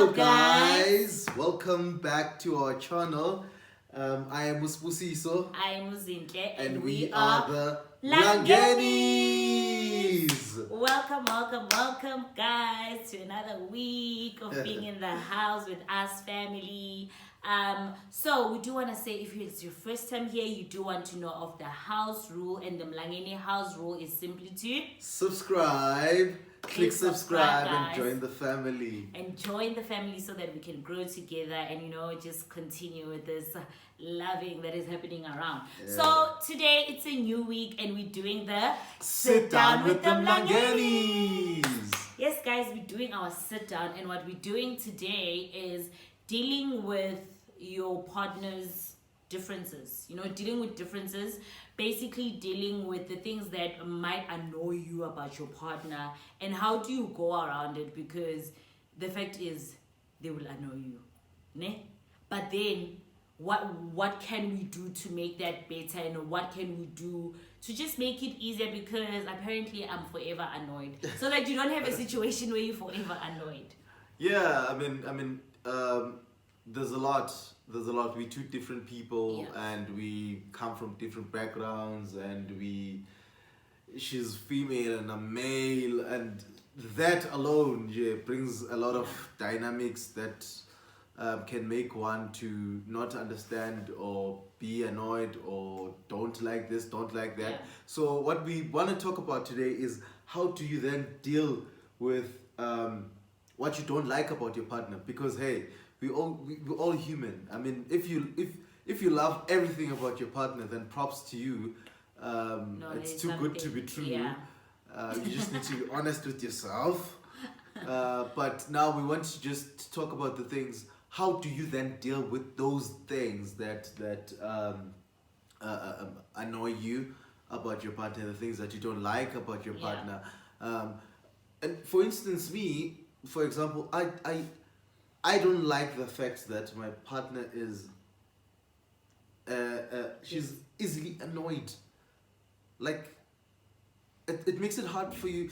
Hello guys, welcome back to our channel. I am Sibusiso I am Zinhle and we are the Mlangenis. Welcome guys to another week of being in the house with us family. So we do want to say, if it's your first time here, you do want to know of the house rule, and the Mlangeni house rule is simply to subscribe. Click subscribe and guys. join the family. And join the family so that we can grow together and, just continue with this loving that is happening around. Yeah. So today it's a new week and we're doing the Sit down with the Mlangenis. Yes guys, we're doing our sit down, and what we're doing today is dealing with your partner's differences. Dealing with differences, basically dealing with the things that might annoy you about your partner, and how do you go around it, because the fact is they will annoy you, ne? But then what can we do to make that better, and what can we do to just make it easier, because apparently I'm forever annoyed, so that you don't have a situation where you're forever annoyed. Yeah, I mean there's a lot. We're two different people, Yeah. and we come from different backgrounds, and she's female and I'm male, and that alone brings a lot of dynamics that can make one to not understand or be annoyed or don't like this, don't like that. Yeah. So what we want to talk about today is, how do you then deal with what you don't like about your partner? Because hey, we're all human. I mean, if you love everything about your partner, then props to you. It's too good to be true. Yeah. You just need to be honest with yourself. But now we want to just talk about the things. How do you then deal with those things that annoy you about your partner, the things that you don't like about your partner? And for instance, me, for example, I don't like the fact that my partner is she's easily annoyed. Like, it makes it hard for you.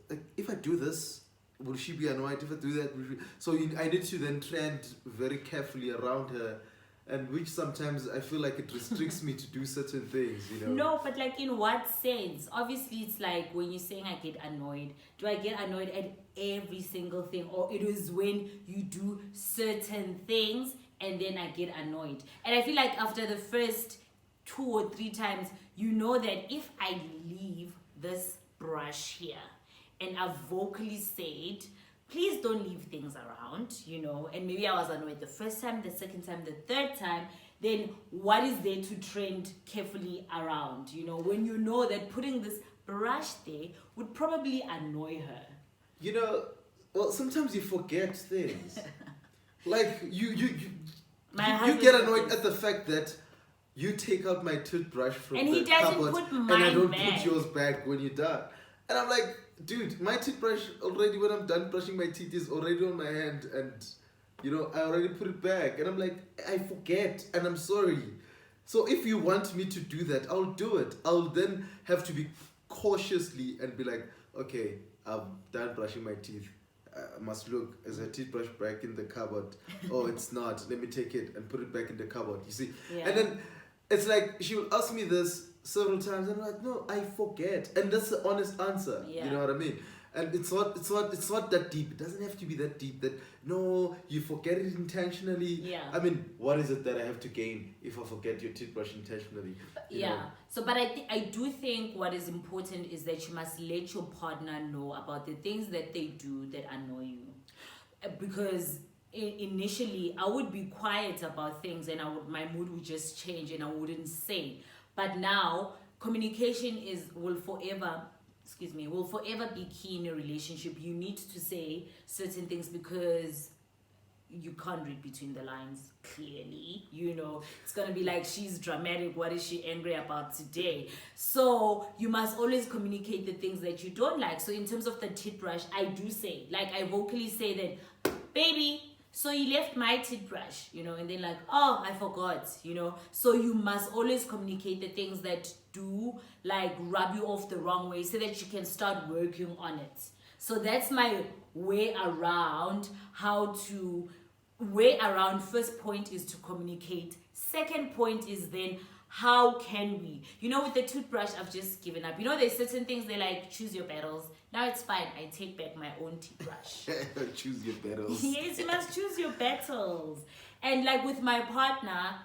Like, if I do this, will she be annoyed? If I do that, so I need to then tread very carefully around her, and which sometimes I feel like it restricts me to do certain things, No, but like, in what sense? Obviously, it's like when you're saying I get annoyed, do I get annoyed at every single thing, or it is when you do certain things and then I get annoyed? And I feel like after the first 2 or 3 times, you know that if I leave this brush here and I've vocally said, please don't leave things around, and maybe I was annoyed the first time, the second time, the third time, then what is there to trend carefully around, when you know that putting this brush there would probably annoy her? Well, sometimes you forget things. Like, you My get annoyed at the fact that you take out my toothbrush from and the he doesn't cupboard, put and I don't mine put yours back when you're done. And I'm like, dude, my toothbrush already, when I'm done brushing my teeth, is already on my hand, and I already put it back. And I'm like, I forget, and I'm sorry. So if you want me to do that, I'll do it. I'll then have to be cautiously and be like, okay, I'm done brushing my teeth. I must look, is a toothbrush back in the cupboard? Oh, it's not. Let me take it and put it back in the cupboard. You see? Yeah. And then it's like, she will ask me this several times, and I'm like, no, I forget. And that's the honest answer. Yeah. You know what I mean? And it's not that deep. It doesn't have to be that deep that, no, you forget it intentionally. Yeah. I mean, what is it that I have to gain if I forget your toothbrush intentionally? You know? So, but I do think what is important is that you must let your partner know about the things that they do that annoy you. Because initially I would be quiet about things, and my mood would just change and I wouldn't say. But now communication will forever be key in a relationship. You need to say certain things, because you can't read between the lines clearly. It's gonna be like, she's dramatic, what is she angry about today? So you must always communicate the things that you don't like. So in terms of the toothbrush, I do say, like, I vocally say that, baby, so you left my toothbrush, and then like, oh, I forgot, So you must always communicate the things that do like rub you off the wrong way, so that you can start working on it. So that's my way around first point is to communicate. Second point is then how can we, with the toothbrush I've just given up. There's certain things they like, choose your battles. Now it's fine, I take back my own toothbrush. Choose your battles. Yes, you must choose your battles. And like with my partner,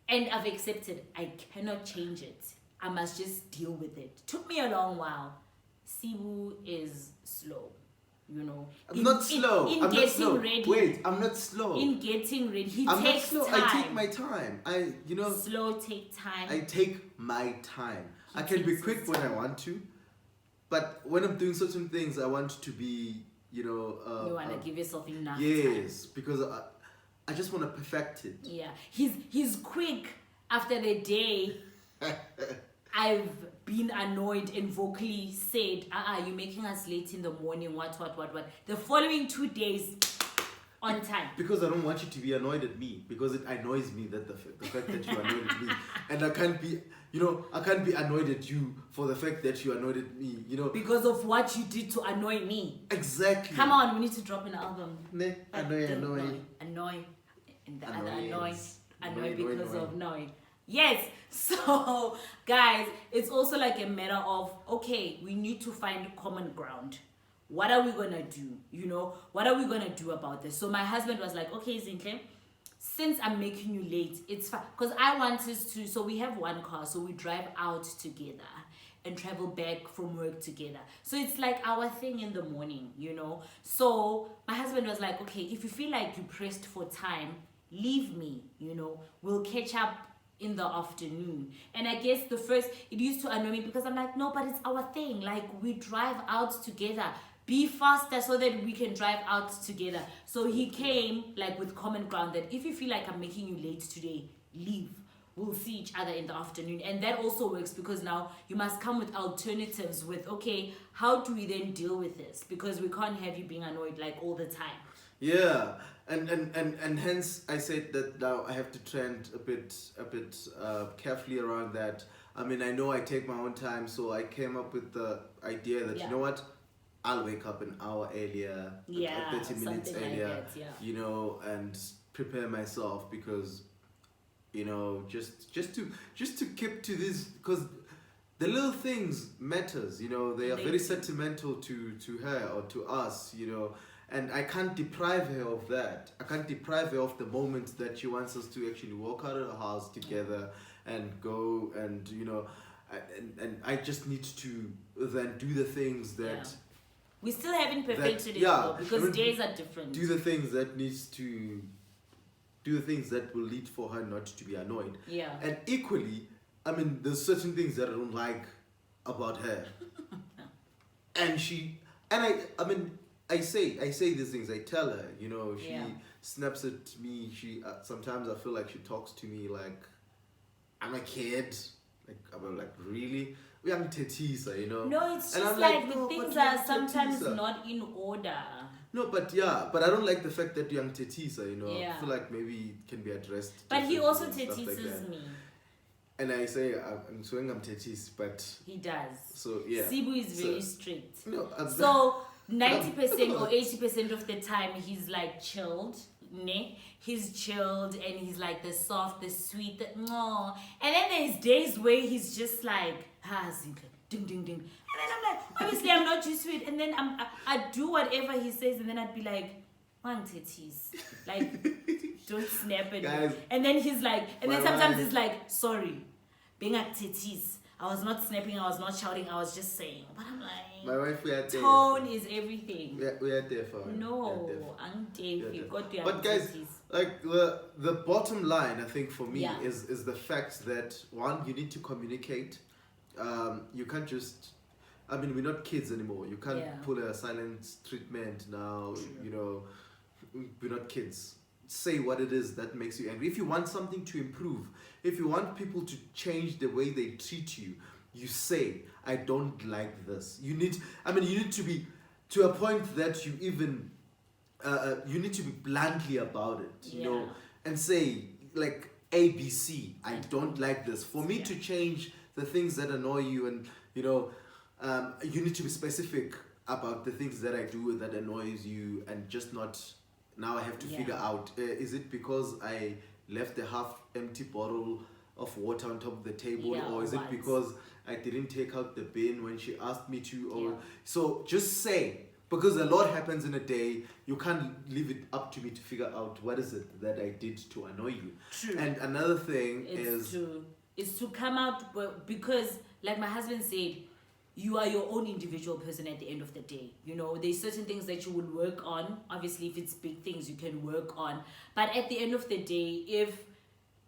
and I've accepted, I cannot change it. I must just deal with it. Took me a long while. Sibu is slow. I'm not slow. In I'm getting not slow. ready. Wait, I'm not slow. In getting ready, he I'm takes not slow. time. I take my time. Slow take time. I take my time. He I can be takes quick his when I time. want to, but when I'm doing certain things, I want to be, You want to give yourself enough time. yes, because I just want to perfect it. Yeah, he's quick after the day. I've been annoyed and vocally said, you're making us late in the morning, what. The following 2 days, on time. Because I don't want you to be annoyed at me, because it annoys me that the fact that you annoyed at me, and I can't be annoyed at you for the fact that you annoyed at me, Because of what you did to annoy me. Exactly. Come on, we need to drop an album. Annoy. And the other Annoyance. annoy Annoy. because of knowing. Yes, so guys, it's also like a matter of, okay, we need to find common ground. What are we gonna do? What are we gonna do about this? So my husband was like, okay, Zinhle, since I'm making you late, it's fine. Because I want us to, so we have one car, so we drive out together and travel back from work together. So it's like our thing in the morning, So my husband was like, okay, if you feel like you pressed for time, leave me, we'll catch up in the afternoon. And I guess it used to annoy me because I'm like, no, but it's our thing. Like, we drive out together. Be faster so that we can drive out together. So he came like with common ground that if you feel like I'm making you late today, leave. We'll see each other in the afternoon. And that also works because now you must come with alternatives with, okay, how do we then deal with this? Because we can't have you being annoyed like all the time. Yeah, and hence I said that now I have to trend a bit carefully around that. I mean, I know I take my own time, so I came up with the idea that, Yeah. you know what, I'll wake up an hour earlier, 30 minutes something like earlier, that, yeah. and prepare myself because, just to keep to this, because the little things matters, they are They very do. sentimental to her or to us, and I can't deprive her of that. I can't deprive her of the moment that she wants us to actually walk out of the house together and go and, and I just need to then do the things that... Yeah. We still haven't perfected it yeah, though, because I mean, days are different. do the things that will lead for her not to be annoyed. Yeah. And equally, I mean, there's certain things that I don't like about her. I say these things. I tell her, she Yeah. snaps at me. She sometimes I feel like she talks to me like I'm a kid. Like I'm like, really? We are tetisa, No, it's And just I'm like no, the things but are young sometimes tetisa. not in order. No, but I don't like the fact that young tetisa, Yeah. I feel like maybe it can be addressed. But he also differently and stuff tetises like that. me. And I say I'm showing I'm tetis, but He does. so yeah. Sibu is So- very strict. No, So 90% or 80% of the time he's like chilled. Ne? He's chilled and he's like the soft, the sweet, the no. And then there's days where he's just like, Zinhle, ding ding ding. And then I'm like, obviously I'm not used to it. And then I do whatever he says, and then I'd be like, Wang tetis. Like, don't snap at me. Guys, And then he's like, and then my sometimes wife- he's like, sorry, being a tetis. I was not snapping, I was not shouting, I was just saying. But I'm like, my wife, we are there. tone is everything. We are there for her. We are No, there for- I'm Dave. You got your But guys, tetis. like the bottom line, I think for me Yeah. is the fact that one, you need to communicate. You can't just. I mean, we're not kids anymore. You can't Yeah. pull a silent treatment now. True. We're not kids. Say what it is that makes you angry. If you want something to improve, if you want people to change the way they treat you, you say, I don't like this. You need to be to a point that you even, you need to be bluntly about it, Yeah. and say, like, ABC, I don't like this. For me Yeah. to change the things that annoy you, and, you need to be specific about the things that I do that annoys you, and just not, now I have to Yeah. figure out, is it because I left a half empty bottle of water on top of the table, Yeah, or is it what? because I didn't take out the bin when she asked me to, or Yeah. so just say, because a lot happens in a day. You can't leave it up to me to figure out what is it that I did to annoy you. True. And another thing It's to come out, but because like my husband said, you are your own individual person at the end of the day. You know, there's certain things that you would work on. Obviously, if it's big things, you can work on. But at the end of the day, if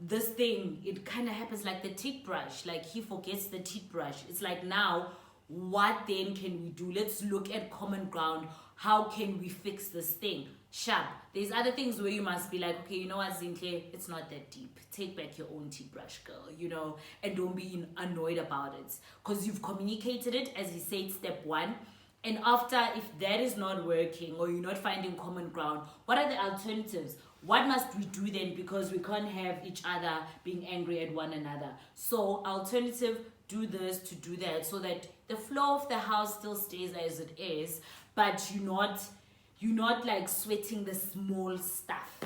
this thing, it kind of happens like the teeth brush, like he forgets the teeth brush. It's like, now, what then can we do? Let's look at common ground. How can we fix this thing? Sharp. There's other things where you must be like, okay, you know what, Zinhle, it's not that deep. Take back your own teeth brush, girl, you know, and don't be annoyed about it. Because you've communicated it, as he said, step one. And after, if that is not working or you're not finding common ground, what are the alternatives? What must we do then? Because we can't have each other being angry at one another. So alternative, do this to do that, so that the flow of the house still stays as it is, but you're not like sweating the small stuff,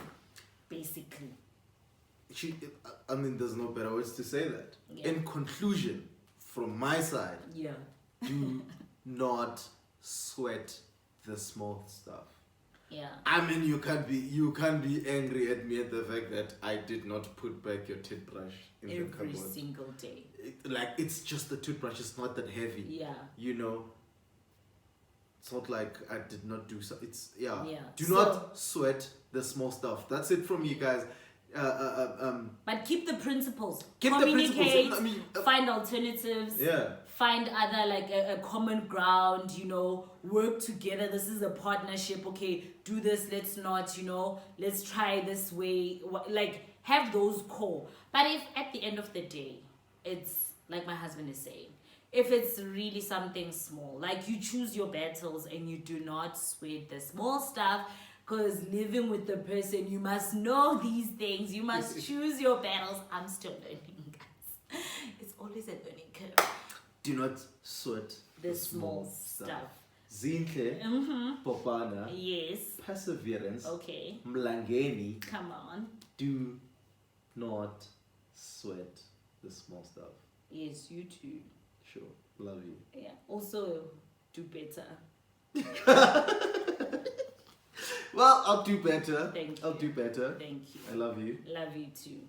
basically. I mean, there's no better words to say that. Yeah. In conclusion, from my side, Yeah. do not sweat the small stuff. Yeah. I mean, you can't be angry at me at the fact that I did not put back your toothbrush in the Every cupboard. single day. It's just the toothbrush. It's not that heavy. Yeah. You know. It's not like I did not do so. It's yeah. Yeah. Do So- not sweat the small stuff. That's it from you guys. But keep the principles. Keep the Communicate. principles. I mean, find alternatives. yeah. Find other like a common ground, you know, work together. This is a partnership. Okay, do this, let's not, you know, let's try this way. Like, have those core. But if at the end of the day, it's like my husband is saying, if it's really something small, like you choose your battles and you do not sweat the small stuff, because living with the person, you must know these things. You must choose your battles. I'm still learning, guys. It's always a learning curve. Do not sweat The small stuff. Zinhle, Popana, Yes. perseverance, Okay. Mlangeni. Come on. Do not sweat the small stuff. Yes, you too. Sure, love you. Yeah. Also, do better. Well, I'll do better. Thank I'll you. do better. Thank you. I love you. Love you too.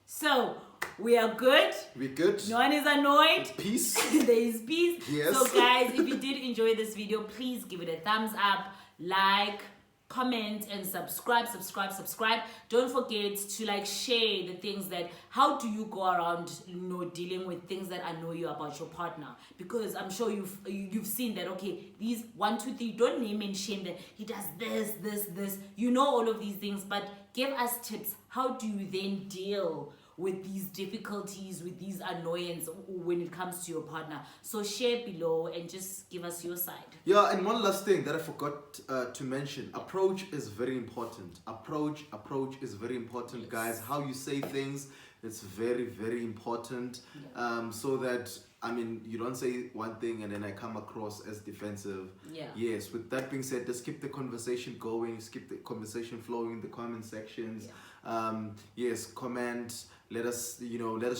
So, we are good. We good? No one is annoyed. Peace. There is peace. Yes. So guys, if you did enjoy this video, please give it a thumbs up, like, comment, and subscribe. Don't forget to like share the things that, how do you go around, you know, dealing with things that annoy you about your partner? Because I'm sure you've seen that, okay, these 1, 2, 3, don't name and shame that he does this, you know, all of these things, but give us tips. How do you then deal with these difficulties, with these annoyance when it comes to your partner? So share below and just give us your side. Yeah, and one last thing that I forgot to mention. Approach is very important. Approach is very important, Yes. guys. How you say things, it's very, very important. Yeah. So that, I mean, you don't say one thing and then I come across as defensive. Yeah. Yes, with that being said, just keep the conversation going, just keep the conversation flowing in the comment sections. Yes, comment, let us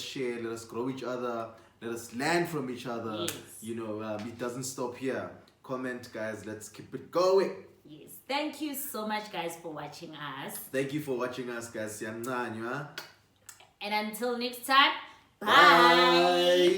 share, let us grow each other, let us learn from each other. Yes. You know, it doesn't stop here. Comment, guys, let's keep it going. Yes. Thank you so much, guys, for watching us. Thank you for watching us, guys. And until next time, bye. Bye.